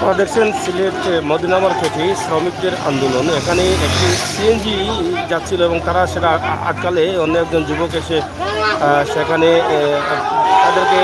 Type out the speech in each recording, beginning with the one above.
আপনারা দেখছেন সিলেট মদিনা মার্কেটে শ্রমিকদের আন্দোলন। এখানে একটি সিএনজি যাচ্ছিল এবং তারা সেটা আটকালে অন্য একজন যুবক এসে সেখানে তাদেরকে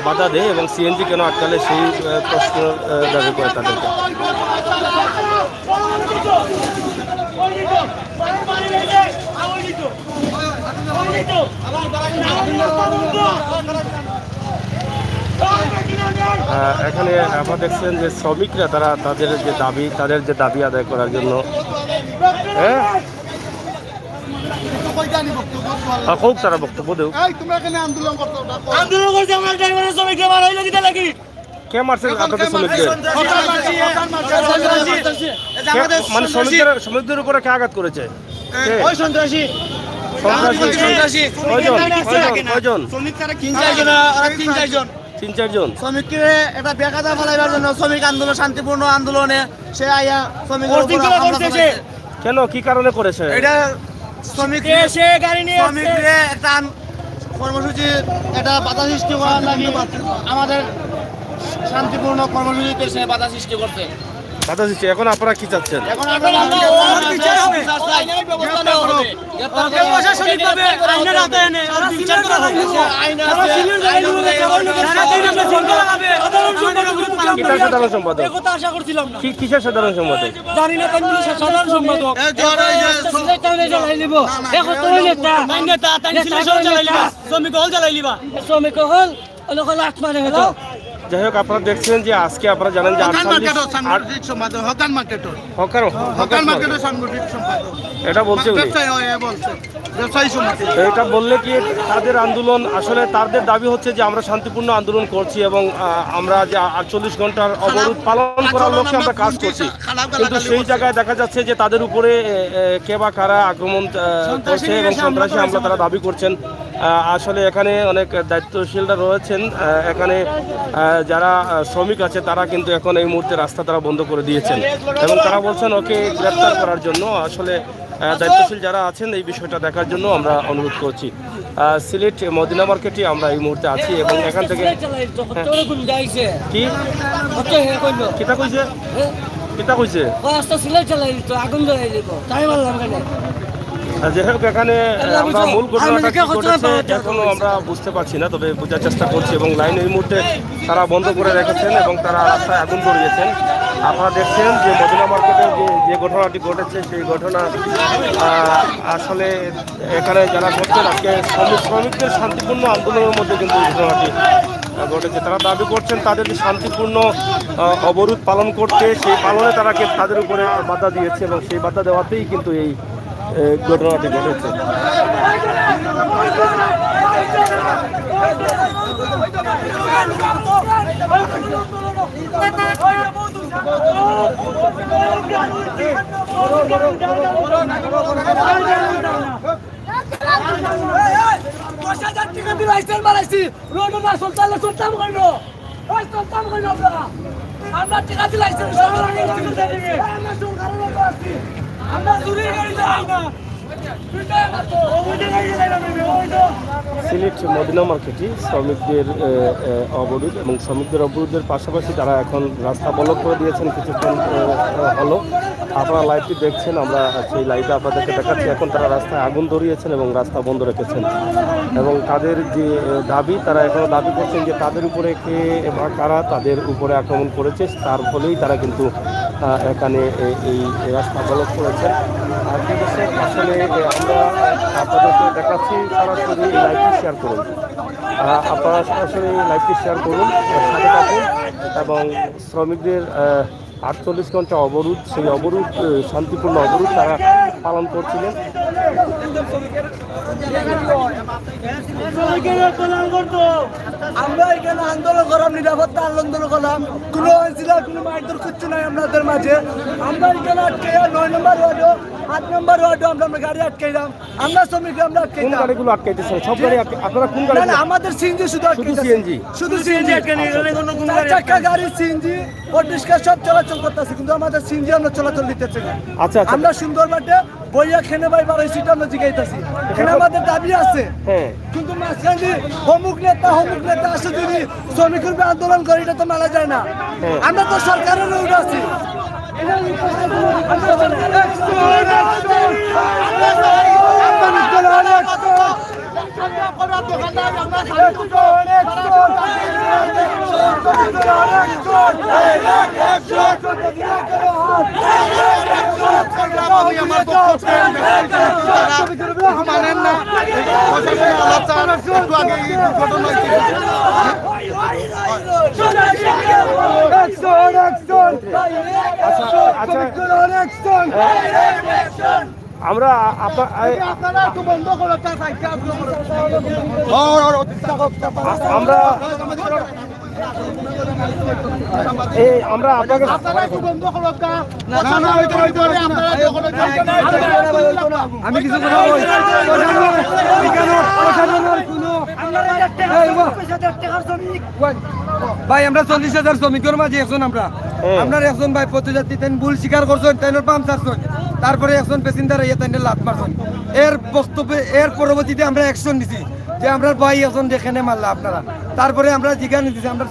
বাধা দেয় এবং সিএনজি কেন আটকালে সেই প্রশ্ন দাবি করে তাদেরকে। এখানে আপনারা দেখছেন যে শ্রমিকরা তাদের যে দাবি আদায় করার জন্য খুব তারা বক্তব্য দেব। কে মারছে আপনাদের শ্রমিকদের? মানে শ্রমিকদের উপরে কে আঘাত করেছে? সন্ত্রাসী তিন চারজন শ্রমিককে একটা বেকায়দা ফেলাইবার জন্য শ্রমিক আন্দোলন শান্তিপূর্ণ আন্দোলনে সে আইয়া শ্রমিক কেন কি কারণে করেছে এটা? শ্রমিকরে একটা কর্মসূচি একটা বাধা সৃষ্টি করার লাগে আমাদের শান্তিপূর্ণ কর্মসূচিতে সে বাধা সৃষ্টি করতে। এখন আপনারা কি চাচ্ছেন? সাধারণ সম্পাদক কিসের সাধারণ সম্পাদক জানি না, সাধারণ সম্পাদক শ্রমিক হল যাই হোক, আপনারা দেখছেন যে আজকে আপনারা জানেন যে এটা বলছে এটা বললে কি তাদের আন্দোলন আসলে তাদের দাবি হচ্ছে যে আমরা শান্তিপূর্ণ আন্দোলন করছি এবং আমরা যে 48 ঘন্টার অবরোধ পালন করার লক্ষ্যে আমরা কাজ করছি, কিন্তু সেই জায়গায় দেখা যাচ্ছে যে তাদের উপরে কে বা কারা আক্রমণ করছে এবং সন্ত্রাসী হামলা তারা দাবি করছেন। আসলে এখানে অনেক দায়িত্বশীলরা রয়েছেন, এখানে যারা শ্রমিক আছে তারা কিন্তু এখন এই মুহূর্তে রাস্তা তারা বন্ধ করে দিয়েছেন এবং তারা বলছেন ওকে গ্রেপ্তার করার জন্য। আসলে দায়িত্বশীল যারা আছেন এই বিষয়টা দেখার জন্য আমরা অনুরোধ করছি। সিলেট মদিনা মার্কেটে আমরা এই মুহূর্তে আছি এবং এখান থেকে কি কিতা কইছে কিতা কইছে যাই হোক, এখানে আমরা মূল ঘটনাটা কি ঘটেছে এখনো আমরা বুঝতে পারছি না, তবে বোঝার চেষ্টা করছি এবং লাইন এই মুহূর্তে তারা বন্ধ করে রেখেছেন এবং তারা রাস্তায় আগুন ধরিয়েছেন। আপনারা দেখছেন যে মদিনা মার্কেটে যে ঘটনাটি ঘটেছে সেই ঘটনা আসলে এখানে যারা করছেন আজকে শ্রমিকদের শান্তিপূর্ণ আন্দোলনের মধ্যে কিন্তু এই ঘটনাটি ঘটেছে। তারা দাবি করছেন তাদের যে শান্তিপূর্ণ অবরোধ পালন করতে, সেই পালনে তারা তাদের উপরে বাধা দিয়েছে এবং সেই বাধা দেওয়াতেই কিন্তু এই ঘটনাটি ঘটেছে। আমরা টিকা দিলাইছি সিলেট মদিনা মার্কেটে শ্রমিকদের অবরোধ এবং শ্রমিকদের অবরোধের পাশাপাশি তারা এখন রাস্তা ব্লক করে দিয়েছেন কিছুক্ষণ হলো। আপনারা লাইভটি দেখছেন, আমরা সেই লাইভে আপনাদেরকে দেখাচ্ছি। এখন তারা রাস্তায় আগুন ধরিয়েছেন এবং রাস্তা বন্ধ রেখেছেন এবং তাদের যে দাবি তারা এখনও দাবি করছেন যে তাদের উপরে কে বা কারা তাদের উপরে আক্রমণ করেছে, তার ফলেই তারা কিন্তু এখানে এই রাস্তা ব্লক করেছেন। আর আসলে আমরা আপনাদেরকে দেখাচ্ছি, সরাসরি এই লাইভটি শেয়ার করুন। আপনারা সরাসরি লাইভটি শেয়ার করুন, সাথে থাকুন এবং শ্রমিকদের 48 ঘন্টা অবরোধ, সেই অবরোধ শান্তিপূর্ণ অবরোধ তারা পালন করছিলেন। আমরা এখানে আন্দোলন করলাম, নিরাপত্তা আন্দোলন করলাম, কোনো কোনো মারধর করছে নাই আমাদের মাঝে। আমরা এখানে আটকে 9 নম্বর ওয়ার্ড 8 নম্বর ওয়ার্ড আমরা গাড়ি আটকাইলাম। আমরা শ্রমিক আমরা কোন গাড়িগুলো আটকাইতেছেন? সব গাড়ি আপনারা কোন গাড়ি? না, আমাদের সিএনজি শুধু সিএনজি আটকানি, কোনো কোন চাকা গাড়ি সিএনজি ও রিক্সা সব চলাচল করতেছে, কিন্তু আমাদের সিএনজি আমরা চলাচল দিতেছি না। আচ্ছা, আমরা সুন্দরভাবে বইয়া খেনে ভাই বারো সেটা আমরা জিগাইতেছি এখানে আমাদের দাবি আছে হ্যাঁ কিন্তু মাঝখানে অমুক নেতা আসে যদি শ্রমিকের উপর আন্দোলন করে এটা তো মানা যায় না আমরা তো সরকারের রোড আছি মানেন না একটু আগে এই দুর্ঘটনা আমরা আমরা আমরা আপনাকে আমি কিছু ভাই আমরা 40,000 শ্রমিকের মাঝে একজন আপনার একজন ভাই পথযাত্রী তেন ভুল স্বীকার করছেন তেনের পাম্প চারছেন তারপরে একজন প্যাসেঞ্জার ইয়ে তেনের লাত মারছেন এর বক্তব্যে এর পরবর্তীতে আমরা অ্যাকশন নিছি যে আমরা ভাই এখন যেখানে মারলা আপনারা তারপরে আমরা জিজ্ঞাসা নিতেছি আমরা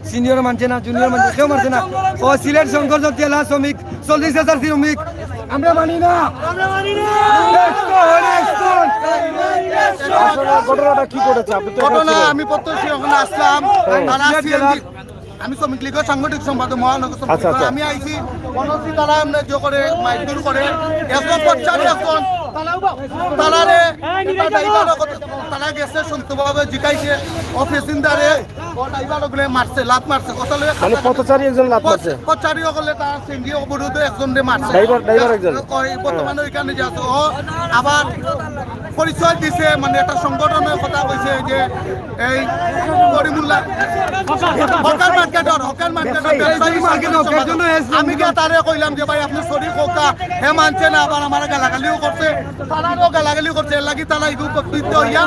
সিনিয়র মানছে না জুনিয়র মানছে কেউ মানছে না ও সিলেট শঙ্কর জেলা শ্রমিক 40,000 শ্রমিক আমরা মানি না আসলে ঘটনাটা কি করেছে আপনি তো এখানে ঘটনা ছিলেন। আমি প্রত্যক্ষ ওখানে আসলাম তারা আমি শ্রমিক লীগের সাংগঠনিক সম্পাদক মহানগর শ্রমিক আচ্ছা, আচ্ছা। আমি আইছি মনোজি তারা এমনি জো করে মাইদুর করে একজন পঞ্চায়েত একজন তারারে তারা গেছে শুনতে জিকাইছে অফিসিন্দারে ড্রাইভারগুলো মারছে লাত মারছে কত মানে পথচারী একজন লাত মারছে পথচারী হলে তার সিঙ্গি অবরোধে একজন মারছে ড্রাইভার একজন বর্তমানে ওইখানে যে আছে ও আবার পরিচয় দিছে মানে একটা সংগঠনের কথা কইছে যে এই করিমুল্লাহ হকার মার্কেটর আমি কে তারে কইলাম যে ভাই আপনি সরি কোকা হে মানছে না আবার আমার গালাগালিও করছে তারারও গালাগালিও করছে এর লাগি তারা ইগু প্রকৃত হইয়া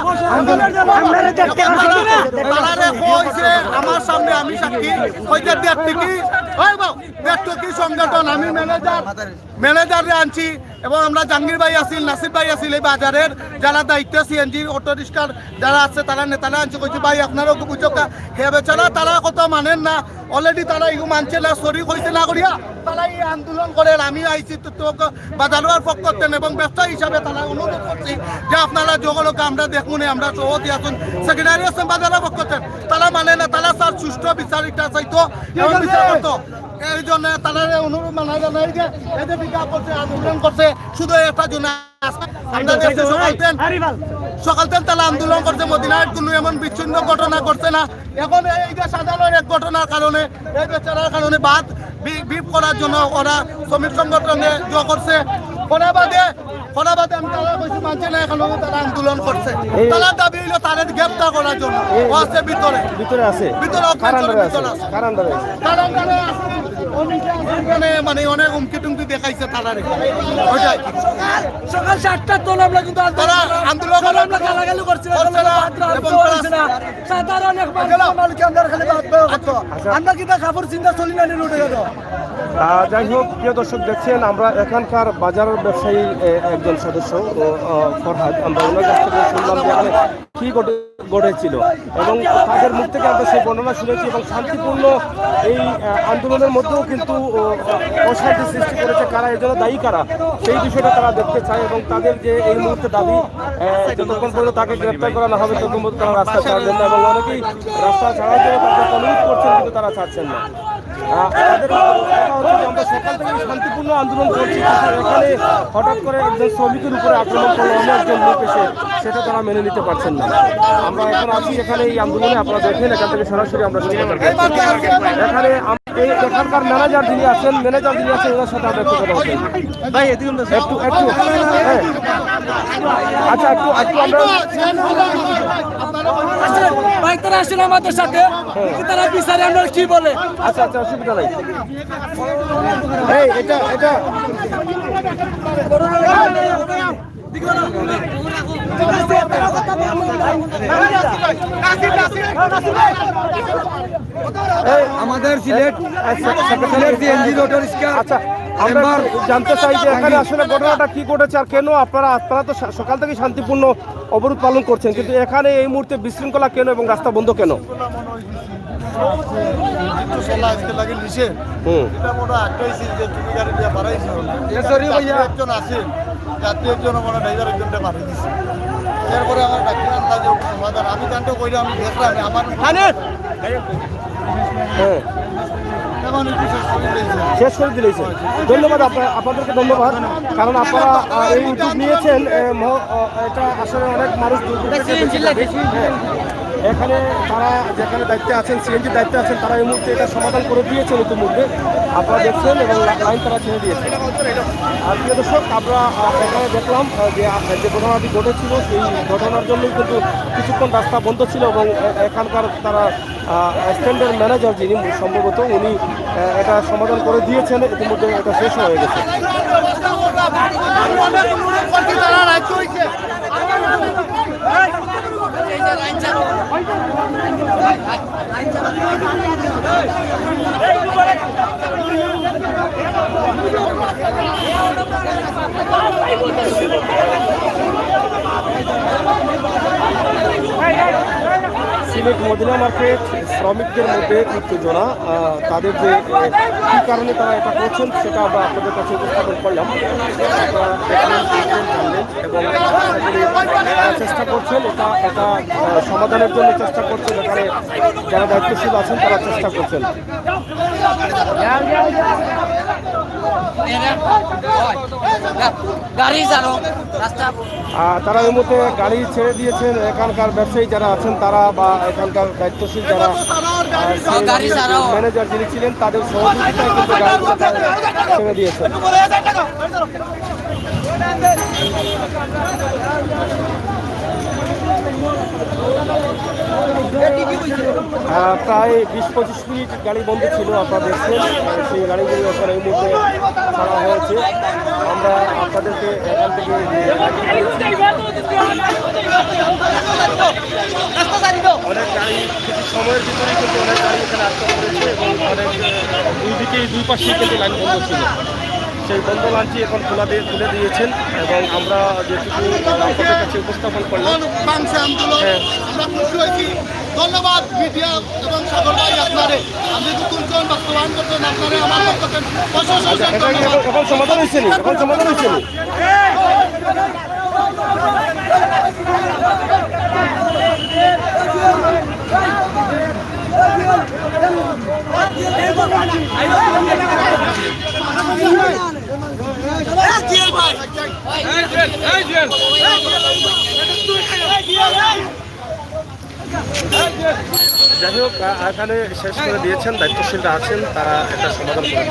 তারারে কইছে আমার সামনে আমি সাক্ষী কইতে দেখতে কি ওই বাবু দেখতো কি সংগঠন আমি ম্যানেজারে আনছি এবং আমরা জাহাঙ্গীর ভাই আসিল নাসির ভাই আসিল এই বাজারের যারা দায়িত্ব সিএনজি অটো রিক্সার যারা আছে তারা নেতারা আনছে কইছে ভাই আপনারও বুঝোকা হে বেচারা তারা কত মানেন না অলরেডি তারা ইগু মানছে না সরি কইছে না করিয়া তারা এই আন্দোলন করে আমি আইছি তো বাজারের পক্ষ করতেন এবং ব্যবসায়ী হিসাবে তারা অনুরোধ করছি যে আপনারা যোগাযোগ আমরা দেখুন আমরা সভাপতি আছেন সেক্রেটারি আছেন বাজারের পক্ষ করতেন তারা মানে না তারা স্যার সুষ্ঠু বিচারিকটা চাইতো এবং বিচার করতো এই জন্য তারা অনুরোধ মানা জানাই যে এদের বিজ্ঞাপন করছে আন্দোলন করছে শুধু একটা জন্য আমরা দেখছি সকালতেন তারা আন্দোলন করছে মদিনায় কোনো এমন বিচ্ছিন্ন ঘটনা করছে না এখন এই যে সাধারণ এক ঘটনার কারণে এই বেচারার কারণে বাদ বিপ করার জন্য ওরা শ্রমিক সংগঠনে জো করছে আমি তারা কইছি মানছে না এখন তারা আন্দোলন করছে তারা দাবি হইলো তাদের গ্রেপ্তার করার জন্য ও আছে ভিতরে আছে ভিতরে কারণ মানে অনেক হুমকি টুমকি দেখাইছে তারারে ওইটাই সকাল 7টার তো আমরা কিন্তু তারা আন্দোলন আমরা গালাগালি করছি এবং সাধারণ এক মানুষকে আমরা খালি বাদ করতো আমরা কি তা খাবার চিন্তা চলি না রুটে গেল যাই হোক প্রিয় দর্শক দেখছেন আমরা এখানকার বাজার ব্যবসায়ী একজন সদস্য ফরহাদ আমরা ওনার কাছ থেকে শুনলাম যে এখানে কী ঘটেছিল এবং তাদের মুখ থেকে আমরা সেই বর্ণনা শুনেছি এবং শান্তিপূর্ণ এই আন্দোলনের মধ্যেও কিন্তু অশান্তি সৃষ্টি করেছে কারা এর জন্য দায়ী কারা সেই বিষয়টা তারা দেখতে চায় এবং তাদের যে এই মুহূর্তে দাবি যতক্ষণ পর্যন্ত তাকে গ্রেপ্তার করা না হবে ততক্ষণ পর্যন্ত তারা রাস্তা ছাড়বেন না এবং অনেকেই রাস্তা ছাড়ার জন্য তাদের অনুরোধ করছেন কিন্তু তারা ছাড়ছেন না তাদের আমরা সকাল থেকে শান্তিপূর্ণ আন্দোলন করছি এখানে হঠাৎ করে একজন শ্রমিকের উপরে আক্রমণ করলো অন্য একজন লোক এসে সেটা তারা মেনে নিতে পারছেন না আমরা এখন আছি এখানে এই আন্দোলনে আপনারা দেখেন এখান থেকে সরাসরি আমরা এখানে এখানকার ম্যানেজার যিনি আছেন ওনার সাথে আমরা একটু কথা বলছি ভাই একটু হ্যাঁ আচ্ছা একটু আমরা ভাই তারা আসেন আমাদের সাথে তারা বিচারে আমরা কি বলে আচ্ছা অসুবিধা নাই এই এটা আমাদের সিলেট সিএনজি অটো রিক্সা আচ্ছা আমরা চেম্বার জানতে চাই যে এখানে আসলে ঘটনাটা কি ঘটেছে আর কেন আপনারা তো সকাল থেকে শান্তিপূর্ণ অবরোধ পালন করছেন, কিন্তু এখানে এই মুহূর্তে বিশৃঙ্খলা কেন এবং রাস্তা বন্ধ কেন? আজকে লাগে নিষেধ এটা মনে আটকাইছি যে তুমি গাড়ি দিয়ে বাড়াইছো একজন আছে যাত্রী একজন মনে ড্রাইভার একজনটা বাড়াই দিছে। এরপরে আমার ডাক্তার আন্দাজে সমাধান আমি জানতে কইলে আমি দেখলাম আমার হ্যাঁ এখন একটু শেষ করে দিয়েছে। শেষ করে দিলেছে। ধন্যবাদ আপনাদেরকে ধন্যবাদ, কারণ আপনারা এই উদ্যোগ নিয়েছেন। এটা আসলে অনেক মানুষ দুর্ভোগ থেকে বেঁচে যাবে। হ্যাঁ, এখানে তারা যেখানে দায়িত্বে আছেন, সিএনজির দায়িত্বে আছেন, তারা এই মুহূর্তে এটা সমাধান করে দিয়েছেন ইতিমধ্যে, আপনারা দেখছেন, এবং লাইন তারা ছেড়ে দিয়েছেন। আর প্রিয় দর্শক, আমরা এখানে দেখলাম যে ঘটনাটি ঘটেছিল, সেই ঘটনার জন্যই কিন্তু কিছুক্ষণ রাস্তা বন্ধ ছিল, এবং এখানকার তারা স্ট্যান্ডের ম্যানেজার যিনি সম্ভবত উনি এটা সমাধান করে দিয়েছেন, ইতিমধ্যে এটা শেষ হয়ে গেছে। সিলেট মদিনা মার্কেট শ্রমিকদের মধ্যে উত্তেজনা, তাদের যে কী কারণে তারা এটা করছেন সেটা আমরা আপনাদের কাছে উপস্থাপন করলাম। আপনারা দেখলেন, জানলেন, এবং চেষ্টা করছেন এটা সমাধানের জন্য চেষ্টা করছেন। এখানে যারা দায়িত্বশীল আছেন তারা চেষ্টা করছেন। তারা এই মুহূর্তে গাড়ি ছেড়ে দিয়েছেন। এখানকার ব্যবসায়ী যারা আছেন তারা বা এখানকার দায়িত্বশীল যারা ম্যানেজার যিনি ছিলেন তাদের সহযোগিতায় কিন্তু গাড়িগুলো ছেড়ে দিয়েছেন। প্রায় 20-25 মিনিট গাড়ি বন্ধ ছিল, আপনারা দেখছেন। সেই গাড়িগুলো এখন এই মুহূর্তে ছাড়া হয়েছে। আমরা আপনাদেরকে এখান থেকে অনেক গাড়ি কিছু সময়ের ভিতরে কিন্তু অনেক গাড়ি এখানে আটকা পড়েছে, এবং অনেক দুই পাশেই কিন্তু লাইন বন্ধ ছিল। সেই বন্ধ লাইনটি এখন তুলে দিয়েছেন, এবং আমরা যেটুকু আপনাদের কাছে উপস্থাপন করলাম। ধন্যবাদ মিডিয়া এবং সাগর ভাই আপনারে, আপনি তুলছেন বাস্তবায়ন করছেন, আপনারা আমার এখন সমাধান হয়েছে নি, এখন সমাধান হয়েছে নি। যাই হোক, এখানে শেষ করে দিয়েছেন, দায়িত্বশীলরা আছেন, তারা এটা সমাধান করে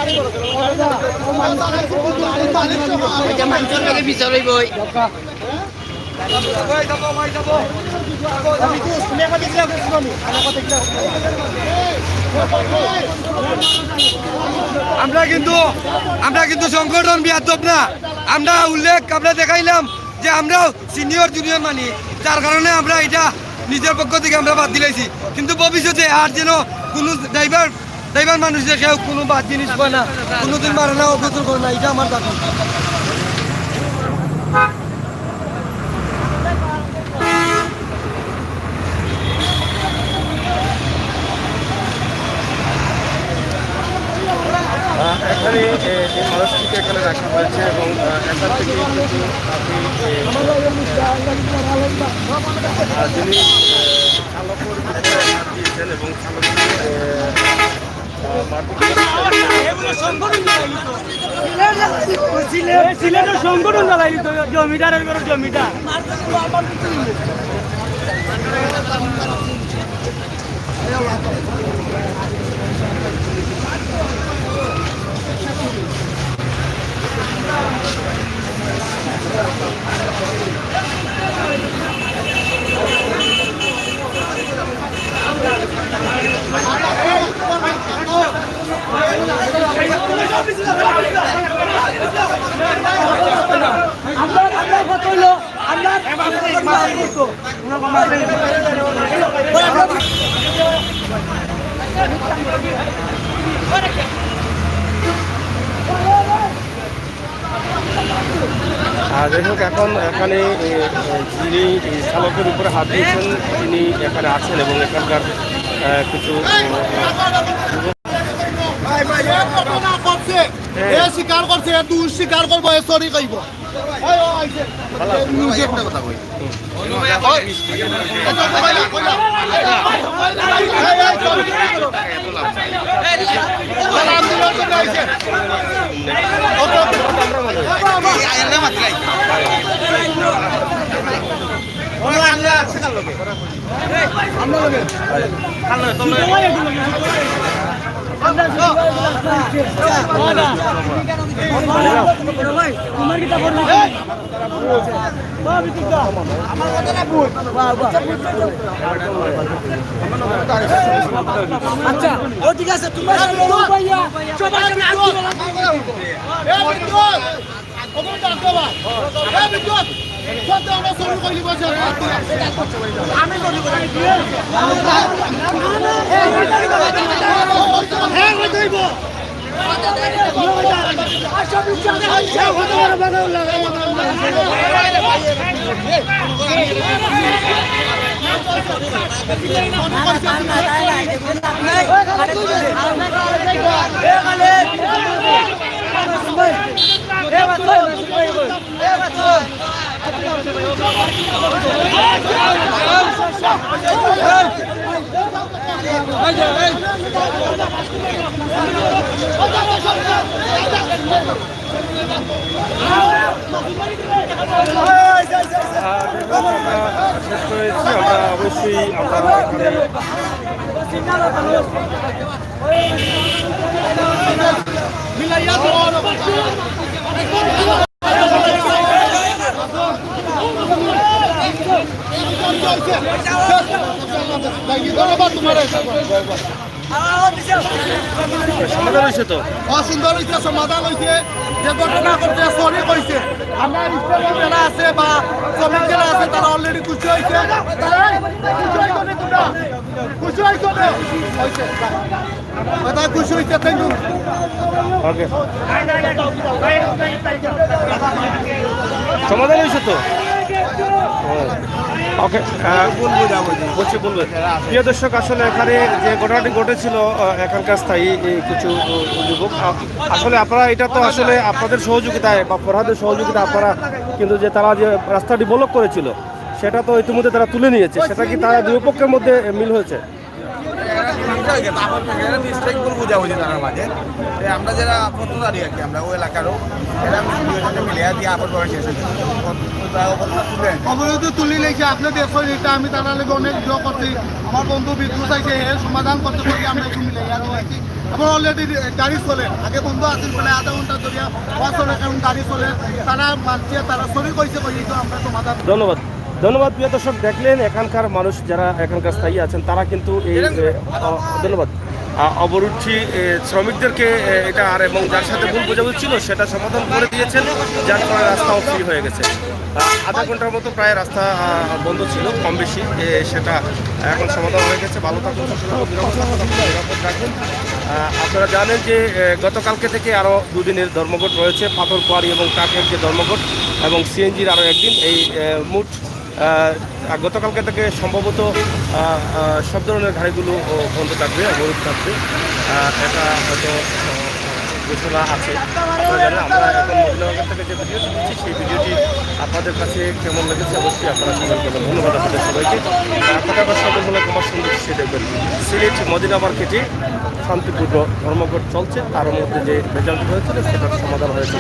আমরা কিন্তু সংগঠন বিয়াদব না। আমরা উল্লেখ আমরা দেখাইলাম যে আমরা সিনিয়র জুনিয়র মানি, যার কারণে আমরা এটা নিজের পক্ষ থেকে আমরা বাদ দিলাইছি। কিন্তু ভবিষ্যতে আর যেন কোনো ড্রাইভার মানুষের কেউ কোনো বাদ জিনিস করে না, কোনোদিন মারে না, অগ্রসর করে না, এটা আমার দাবি। এখানে এই মানুষটিকে এখানে রাখা হয়েছে, এবং এখান থেকে কিন্তু আপনি যিনি চালকের দিয়েছেন এবং সিলেটের সংগঠন জ্বালাই জমিদারের জমিদার আমরা যাই হোক এখন এখানে যিনি চালকের উপরে হাত দিয়েছেন তিনি এখানে আছেন এবং এখানকার কিছু ঘটনা করছে এ স্বীকার করছে এ তুই স্বীকার করবো এ সরি কইব আচ্ছা ও ঠিক আছে তোমার ভাইয়া সবাই আমি শেষ করেছি আমরা অবশ্যই আমরা ধন্যবাদ তোমার সমাধান হয়েছে তো অসুন্দর হয়েছে সমাধান হয়েছে যে ঘটনা করছে সরি কইছে আমার স্টেশন যারা আছে বা শ্রমিক যারা আছে তারা অলরেডি খুশি হয়েছে খুশি হয়েছে খুশি হয়েছে থ্যাংক ইউ ওকে সমাধান হয়েছে তো ওকে বলছি বলবো প্রিয় দর্শক আসলে এখানে যে ঘটনাটি ঘটেছিল এখানকার স্থায়ী কিছু যুবক আসলে আপনারা এটা তো আসলে আপনাদের সহযোগিতায় বা ফরহাদের সহযোগিতা আপনারা কিন্তু যে তারা যে রাস্তাটি ব্লক করেছিল সেটা তো ইতিমধ্যে তারা তুলে নিয়েছে সেটা কি তারা দুই পক্ষের মধ্যে মিল হয়েছে আমরা যারা পত্রধারী আর কি আমরা ওই এলাকারও মিলিয়ে দিয়ে আপন করা শেষ অবরোধ তুলি লেগেছে আপনি দেখো এটা আমি তারা লেগে অনেক জো করছি আমার বন্ধু বিদ্যুৎ আছে এর সমাধান করতে পারি আমরা একটু মিলে আছি এখন অলরেডি গাড়ি চলে আগে বন্ধ আছিল বলে আধা ঘন্টা ধরিয়া চলে কারণ গাড়ি চলে তারা মানছে তারা সরি কইছে তো আমরা সমাধান ধন্যবাদ ধন্যবাদ প্রিয় দর্শক দেখলেন এখানকার মানুষ যারা এখানকার স্থায়ী আছেন তারা কিন্তু এই ধন্যবাদ অবরোধটি শ্রমিকদেরকে এটা আর এবং যার সাথে ভুল বোঝাবুঝি ছিল সেটা সমাধান করে দিয়েছেন যার ফলে রাস্তাও ফ্রি হয়ে গেছে আধা ঘন্টার মতো প্রায় রাস্তা বন্ধ ছিল কম বেশি সেটা এখন সমাধান হয়ে গেছে ভালো থাকুন নিরাপদ রাখুন আপনারা জানেন যে গতকালকে থেকে আরও দুদিনের ধর্মঘট রয়েছে পাথর কোয়ারি এবং ট্রাকের যে ধর্মঘট এবং সিএনজির আরও একদিন এই মোট গতকালকে থেকে সম্ভবত সব ধরনের গাড়িগুলো বন্ধ থাকবে অবরোধ থাকবে এটা হয়তো ঘোষণা আছে আপনারা জানেন আমরা এখন মহিলাবাজার থেকে যে ভিডিওটি দিচ্ছি সেই ভিডিওটি আপনাদের কাছে কেমন লেগেছে অবশ্যই আপনারা কমেন্ট করবেন ধন্যবাদ আপনাদের সবাইকে আপনারা সর্বমূলক আমার সুন্দর দৃশ্য দেখবেন সিলেট মদিনা মার্কেটে শান্তিপূর্ণ ধর্মঘট চলছে তার মধ্যে যে রেজাল্ট হয়েছিল সেটার সমাধান হয়েছে